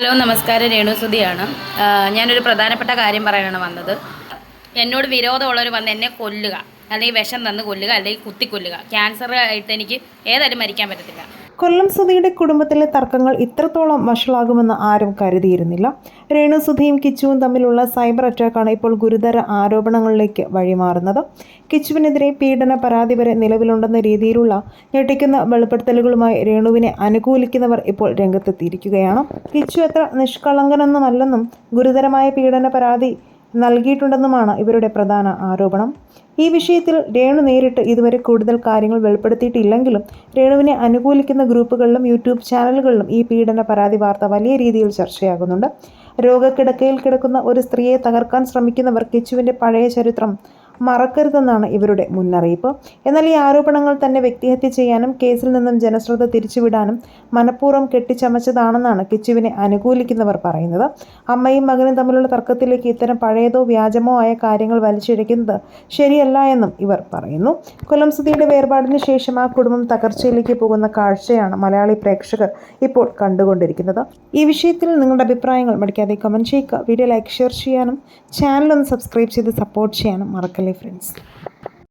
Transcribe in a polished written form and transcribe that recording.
Hello നമസ്കാരം, രേണുസുതിയാണ്. ഞാനൊരു പ്രധാനപ്പെട്ട കാര്യം പറയാനാണ് വന്നത്. എന്നോട് വിരോധമുള്ളവർ വന്ന് എന്നെ കൊല്ലുക, അല്ലെങ്കിൽ വിഷം തന്ന് കൊല്ലുക, അല്ലെങ്കിൽ കുത്തിക്കൊല്ലുക. ക്യാൻസർ ആയിട്ട് എനിക്ക് ഏതായാലും മരിക്കാൻ പറ്റത്തില്ല. കൊല്ലം സുധിയുടെ കുടുംബത്തിലെ തർക്കങ്ങൾ ഇത്രത്തോളം വഷളാകുമെന്ന് ആരും കരുതിയിരുന്നില്ല. രേണുസുധിയും കിച്ചുവും തമ്മിലുള്ള സൈബർ അറ്റാക്കാണ് ഇപ്പോൾ ഗുരുതര ആരോപണങ്ങളിലേക്ക് വഴിമാറുന്നത്. കിച്ചുവിനെതിരെ പീഡന പരാതി വരെ നിലവിലുണ്ടെന്ന രീതിയിലുള്ള ഞെട്ടിക്കുന്ന വെളിപ്പെടുത്തലുകളുമായി രേണുവിനെ അനുകൂലിക്കുന്നവർ ഇപ്പോൾ രംഗത്തെത്തിയിരിക്കുകയാണ്. കിച്ചു എത്ര നിഷ്കളങ്കനൊന്നുമല്ലെന്നും ഗുരുതരമായ പീഡന പരാതി നൽകിയിട്ടുണ്ടെന്നുമാണ് ഇവരുടെ പ്രധാന ആരോപണം. ഈ വിഷയത്തിൽ രേണു നേരിട്ട് ഇതുവരെ കൂടുതൽ കാര്യങ്ങൾ വെളിപ്പെടുത്തിയിട്ടില്ലെങ്കിലും രേണുവിനെ അനുകൂലിക്കുന്ന ഗ്രൂപ്പുകളിലും യൂട്യൂബ് ചാനലുകളിലും ഈ പീഡന പരാതി വാർത്ത വലിയ രീതിയിൽ ചർച്ചയാകുന്നുണ്ട്. രോഗക്കിടക്കയിൽ കിടക്കുന്ന ഒരു സ്ത്രീയെ തകർക്കാൻ ശ്രമിക്കുന്നവർ കിച്ചുവിൻ്റെ പഴയ ചരിത്രം മറക്കരുതെന്നാണ് ഇവരുടെ മുന്നറിയിപ്പ്. എന്നാൽ ഈ ആരോപണങ്ങൾ തന്നെ വ്യക്തിഹത്യ ചെയ്യാനും കേസിൽ നിന്നും ജനശ്രദ്ധ തിരിച്ചുവിടാനും മനഃപൂർവ്വം കെട്ടിച്ചമച്ചതാണെന്നാണ് കിച്ചുവിനെ അനുകൂലിക്കുന്നവർ പറയുന്നത്. അമ്മയും മകനും തമ്മിലുള്ള തർക്കത്തിലേക്ക് ഇത്തരം പഴയതോ വ്യാജമോ ആയ കാര്യങ്ങൾ വലിച്ചിഴക്കുന്നത് ശരിയല്ല എന്നും ഇവർ പറയുന്നു. കൊല്ലം സുധിയുടെ വേർപാടിന് ശേഷം ആ കുടുംബം തകർച്ചയിലേക്ക് പോകുന്ന കാഴ്ചയാണ് മലയാളി പ്രേക്ഷകർ ഇപ്പോൾ കണ്ടുകൊണ്ടിരിക്കുന്നത്. ഈ വിഷയത്തിൽ നിങ്ങളുടെ അഭിപ്രായങ്ങൾ മടിക്കാതെ കമൻറ്റ് ചെയ്യുക. വീഡിയോ ലൈക്ക്, ഷെയർ ചെയ്യാനും ചാനൽ ഒന്ന് സബ്സ്ക്രൈബ് ചെയ്ത് സപ്പോർട്ട് ചെയ്യാനും മറക്കല്ലേ ഫ്രണ്ട്സ്.